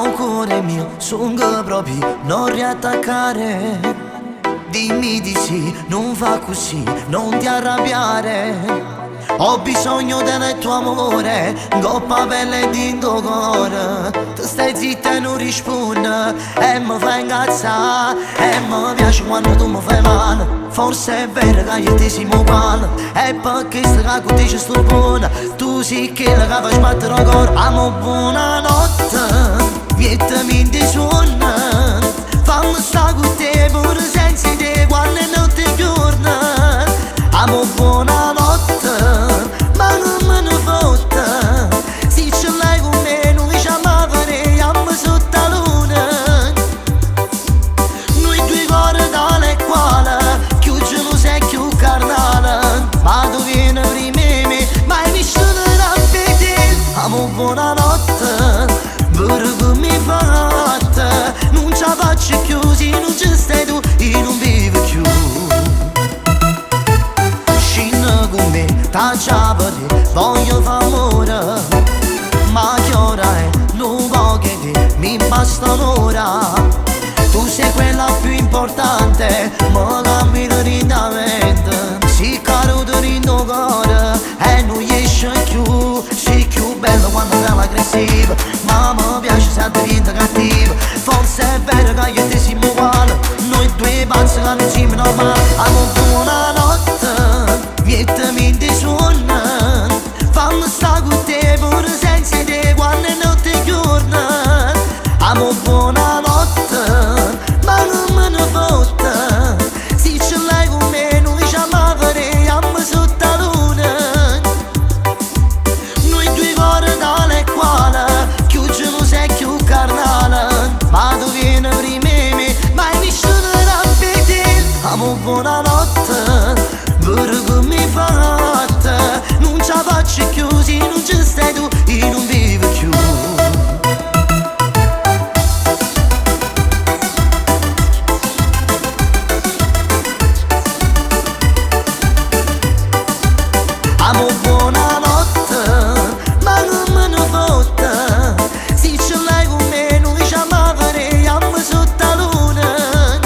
tu cuore mio, sunga proprio non riattaccare. Dimmi di sì, non fa così, non ti arrabbiare. Ho bisogno del tuo amore, coppa pelle di tuo cuore. Tu stai zitta e non rispondi, e mi fai incazzare. E mi piace quando tu mi fai male. Forse è vero che io ti siamo uguali, e perché sto che con te ci sto buona. Tu sì che la che fai sbattere il cuore. Amo buonanotte, vietami di suona. Fammi sta con te pure senza te quando non ti giorna. Amo buonanotte, ma non me ne fotta. Se ce l'hai con me non ci amavere, amo sotto la luna. Noi due cuori tale e quale, più geloso e più carnale. Ma tu vieni prima me, mai nessuno da vedere. Amo buonanotte, pure come mi fatta. Non ce la faccio più, se non ci stai tu, io non vivo più. Scina con me, taccia per te, voglio fare amore. Ma che ora è? Non voglio che te, mi basta un'ora. Tu sei quella più importante, ma cammino lentamente. Si caro in tuo cuore, e non esce più. Sei più bello quando sei aggressiva, ma mi piace se diventa cattiva. Forse è vero che io e te siamo uguali, noi due pazzi che non siamo normali. Amo buonanotte, vietami di suona. Fammi sta con te pure senza te quando non ti giorna. Amo buonanotte, ma non me ne fotta. Se ce l'hai con me noi ci amavere, amo sotto la luna. Noi due cuori tale e quale, più geloso e più carnale. Ma tu vieni prima me, mai nessuno da vedere. Amo buonanotte, pure come mi fatta. Non ce la faccio più, se non ci stai tu, io non vivo più. Amo buonanotte, ma non me ne fotta. Se ce l'hai con me noi ci amavere, amo sotto la luna.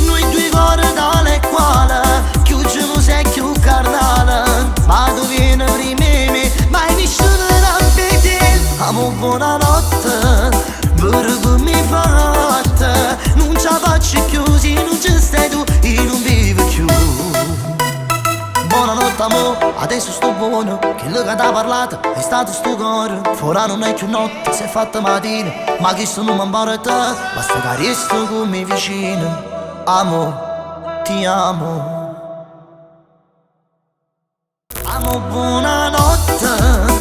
Noi due cuori tale e quale, più geloso e più carnale. Ma tu vieni prima me, mai nessuno da vedere. Amo buonanotte, pure come mi fatta. Non ce la faccio più, se non ci stai tu, io non vivo più. Buonanotte amore, adesso sto buono. Quello che ti ha parlato è stato sto cuore. Fuori non è più notte, si è fatta mattina. Ma che sono non mi impara te, basta che resto con me vicino. Amo, ti amo. Amo buonanotte.